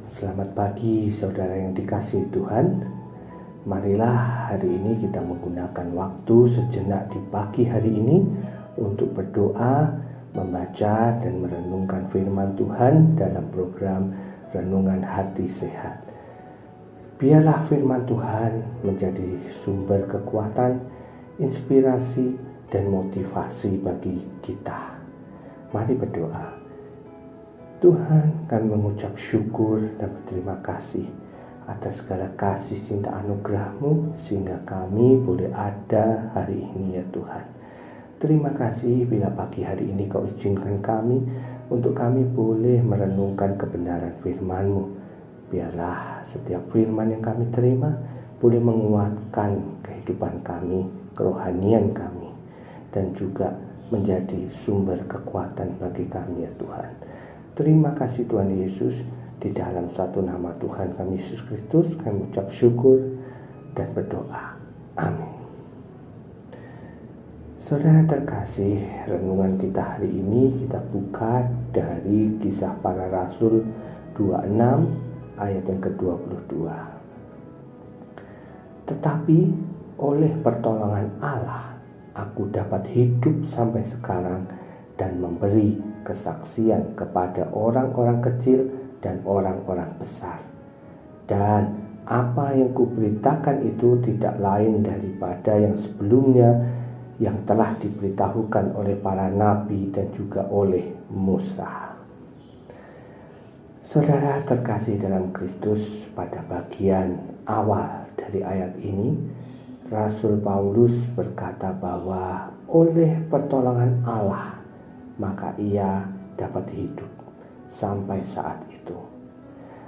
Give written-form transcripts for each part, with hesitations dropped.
Selamat pagi saudara yang dikasihi Tuhan. Marilah hari ini kita menggunakan waktu sejenak di pagi hari ini untuk berdoa, membaca dan merenungkan firman Tuhan dalam program Renungan Hati Sehat. Biarlah firman Tuhan menjadi sumber kekuatan, inspirasi dan motivasi bagi kita. Mari berdoa. Tuhan, kami mengucap syukur dan berterima kasih atas segala kasih cinta anugerah-Mu sehingga kami boleh ada hari ini ya Tuhan. Terima kasih bila pagi hari ini Kau izinkan kami untuk kami boleh merenungkan kebenaran firman-Mu. Biarlah setiap firman yang kami terima boleh menguatkan kehidupan kami, kerohanian kami, dan juga menjadi sumber kekuatan bagi kami ya Tuhan. Terima kasih Tuhan Yesus, di dalam satu nama Tuhan kami Yesus Kristus kami ucap syukur dan berdoa. Amin. Saudara terkasih, renungan kita hari ini kita buka dari Kisah Para Rasul 26 ayat yang ke-22. Tetapi oleh pertolongan Allah aku dapat hidup sampai sekarang dan memberi kesaksian kepada orang-orang kecil dan orang-orang besar. Dan apa yang kuberitakan itu tidak lain daripada yang sebelumnya yang telah diberitahukan oleh para nabi dan juga oleh Musa. Saudara terkasih dalam Kristus, pada bagian awal dari ayat ini Rasul Paulus berkata bahwa oleh pertolongan Allah maka ia dapat hidup sampai saat itu.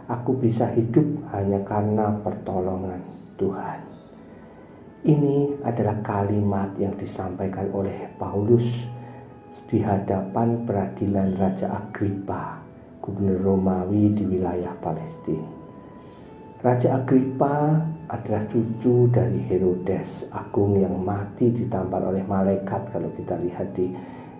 Aku bisa hidup hanya karena pertolongan Tuhan. Ini adalah kalimat yang disampaikan oleh Paulus di hadapan peradilan Raja Agripa, gubernur Romawi di wilayah Palestina. Raja Agripa adalah cucu dari Herodes Agung yang mati ditampar oleh malaikat kalau kita lihat di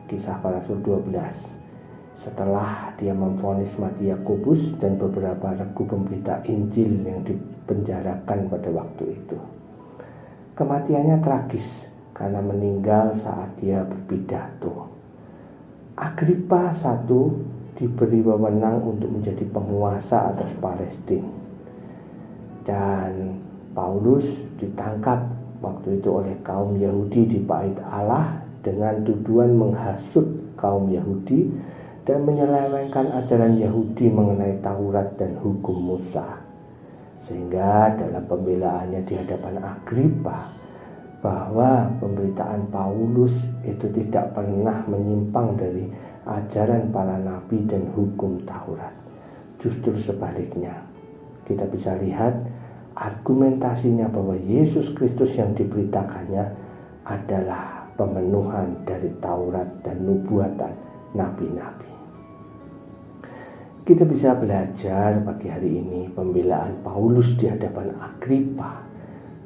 Kisah Para Rasul 12. Setelah dia memvonis mati Yakobus dan beberapa regu pemberita Injil yang dipenjarakan pada waktu itu. Kematiannya tragis karena meninggal saat dia berpidato. Agripa I diberi wewenang untuk menjadi penguasa atas Palestina. Dan Paulus ditangkap waktu itu oleh kaum Yahudi di Bait Allah dengan tuduhan menghasut kaum Yahudi dan menyelewengkan ajaran Yahudi mengenai Taurat dan hukum Musa. Sehingga dalam pembelaannya di hadapan Agripa bahwa pemberitaan Paulus itu tidak pernah menyimpang dari ajaran para nabi dan hukum Taurat. Justru sebaliknya, kita bisa lihat argumentasinya bahwa Yesus Kristus yang diberitakannya adalah pemenuhan dari Taurat dan nubuatan nabi-nabi. Kita bisa belajar pagi hari ini pembelaan Paulus di hadapan Agripa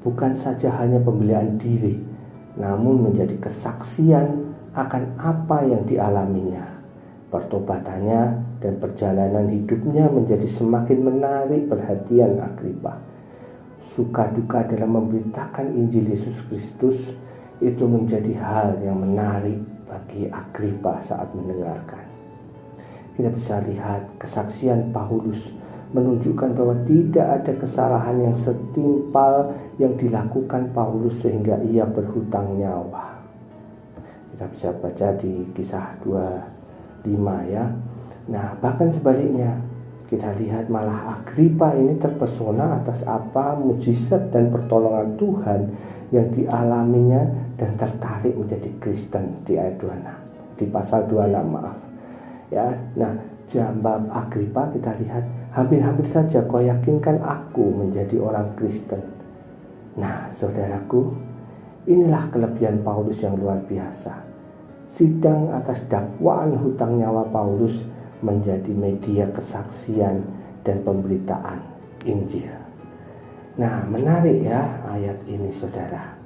bukan saja hanya pembelaan diri, namun menjadi kesaksian akan apa yang dialaminya. Pertobatannya dan perjalanan hidupnya menjadi semakin menarik perhatian Agripa. Suka duka dalam memberitakan Injil Yesus Kristus itu menjadi hal yang menarik bagi Agripa saat mendengarkan. Kita bisa lihat kesaksian Paulus menunjukkan bahwa tidak ada kesalahan yang setimpal yang dilakukan Paulus sehingga ia berhutang nyawa. Kita bisa baca di Kisah 25 ya. Nah, bahkan sebaliknya, kita lihat malah Agripa ini terpesona atas apa mujizat dan pertolongan Tuhan yang dialaminya dan tertarik menjadi Kristen di ayat 26, di pasal 26 maaf. Ya, nah jawab Agripa kita lihat, hampir-hampir saja kau yakinkan aku menjadi orang Kristen. Nah, saudaraku, inilah kelebihan Paulus yang luar biasa. Sidang atas dakwaan hutang nyawa Paulus menjadi media kesaksian dan pemberitaan Injil. Nah, menarik ya ayat ini saudara.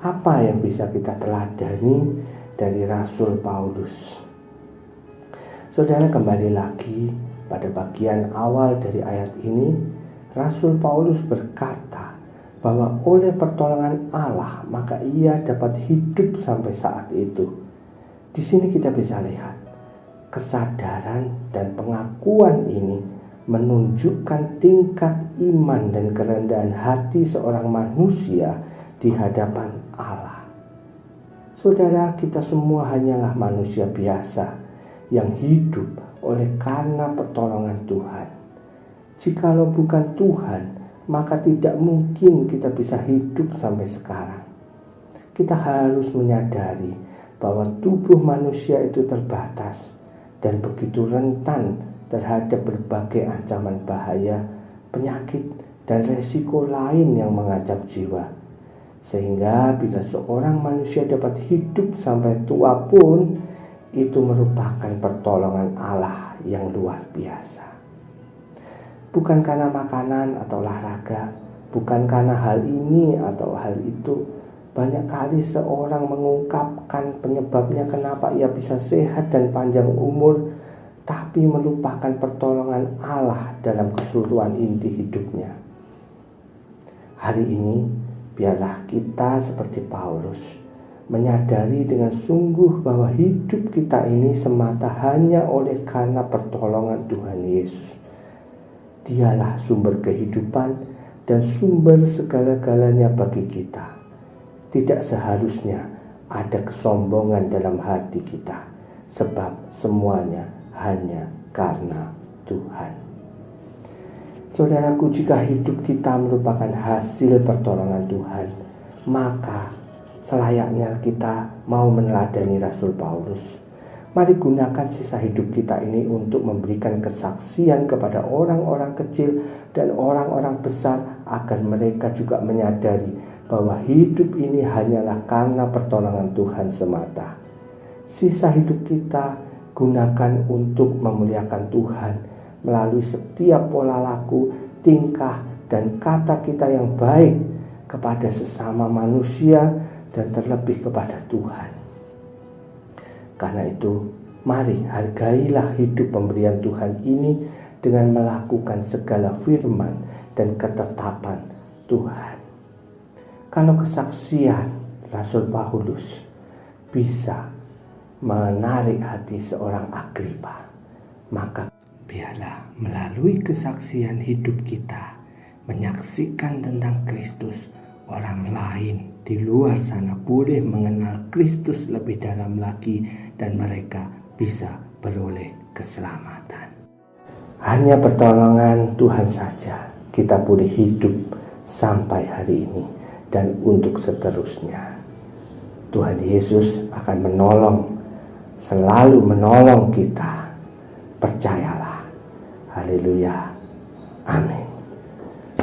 Apa yang bisa kita teladani dari Rasul Paulus? Saudara, kembali lagi Pada bagian awal dari ayat ini, Rasul Paulus berkata bahwa oleh pertolongan Allah maka ia dapat hidup sampai saat itu. Di sini kita bisa lihat kesadaran dan pengakuan ini menunjukkan tingkat iman dan kerendahan hati seorang manusia di hadapan Allah. Saudara, kita semua hanyalah manusia biasa yang hidup oleh karena pertolongan Tuhan. Jikalau bukan Tuhan, maka tidak mungkin kita bisa hidup sampai sekarang. Kita harus menyadari bahwa tubuh manusia itu terbatas dan begitu rentan terhadap berbagai ancaman bahaya, penyakit, dan resiko lain yang mengancam jiwa. Sehingga bila seorang manusia dapat hidup sampai tua pun, itu merupakan pertolongan Allah yang luar biasa. Bukan karena makanan atau olahraga, bukan karena hal ini atau hal itu. Banyak kali seorang mengungkapkan penyebabnya kenapa ia bisa sehat dan panjang umur, tapi melupakan pertolongan Allah dalam keseluruhan inti hidupnya. Hari ini, biarlah kita seperti Paulus, menyadari dengan sungguh bahwa hidup kita ini semata hanya oleh karena pertolongan Tuhan Yesus. Dialah sumber kehidupan dan sumber segala-galanya bagi kita. Tidak seharusnya ada kesombongan dalam hati kita, sebab semuanya hanya karena Tuhan. Saudaraku, jika hidup kita merupakan hasil pertolongan Tuhan, maka selayaknya kita mau meneladani Rasul Paulus. Mari gunakan sisa hidup kita ini untuk memberikan kesaksian kepada orang-orang kecil dan orang-orang besar agar mereka juga menyadari bahwa hidup ini hanyalah karena pertolongan Tuhan semata. Sisa hidup kita gunakan untuk memuliakan Tuhan melalui setiap pola laku, tingkah, dan kata kita yang baik kepada sesama manusia dan terlebih kepada Tuhan. Karena itu, mari hargailah hidup pemberian Tuhan ini dengan melakukan segala firman dan ketetapan Tuhan. Kalau kesaksian Rasul Paulus bisa menarik hati seorang Agripa, maka biarlah melalui kesaksian hidup kita menyaksikan tentang Kristus, orang lain di luar sana boleh mengenal Kristus lebih dalam lagi dan mereka bisa beroleh keselamatan. Hanya pertolongan Tuhan saja kita boleh hidup sampai hari ini dan untuk seterusnya. Tuhan Yesus akan selalu menolong kita. Percayalah. Haleluya. Amin.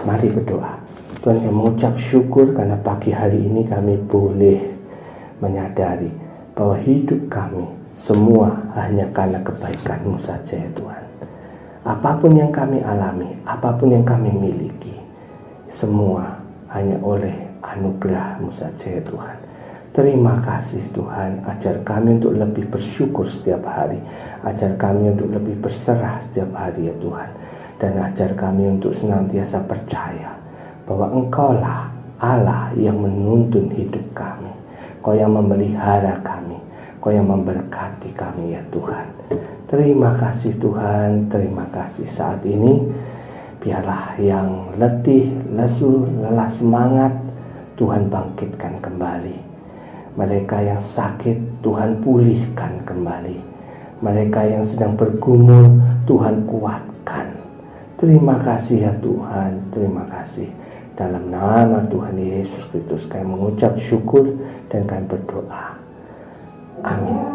Mari berdoa. Tuhan, kami mengucap syukur karena pagi hari ini kami boleh menyadari bahwa hidup kami semua hanya karena kebaikan-Mu saja ya Tuhan. Apapun yang kami alami, apapun yang kami miliki, semua hanya oleh anugerah-Mu saja ya Tuhan. Terima kasih Tuhan, ajar kami untuk lebih bersyukur setiap hari, ajar kami untuk lebih berserah setiap hari ya Tuhan, dan ajar kami untuk senantiasa percaya bahwa Engkaulah Allah yang menuntun hidup kami, Kau yang memelihara kami, Kau yang memberkati kami ya Tuhan. Terima kasih Tuhan, terima kasih saat ini. Biarlah yang letih, lesu, lelah semangat, Tuhan bangkitkan kembali. Mereka yang sakit, Tuhan pulihkan kembali. Mereka yang sedang bergumul, Tuhan kuatkan. Terima kasih ya Tuhan, terima kasih. Dalam nama Tuhan Yesus Kristus kami mengucap syukur dan kami berdoa. Amin.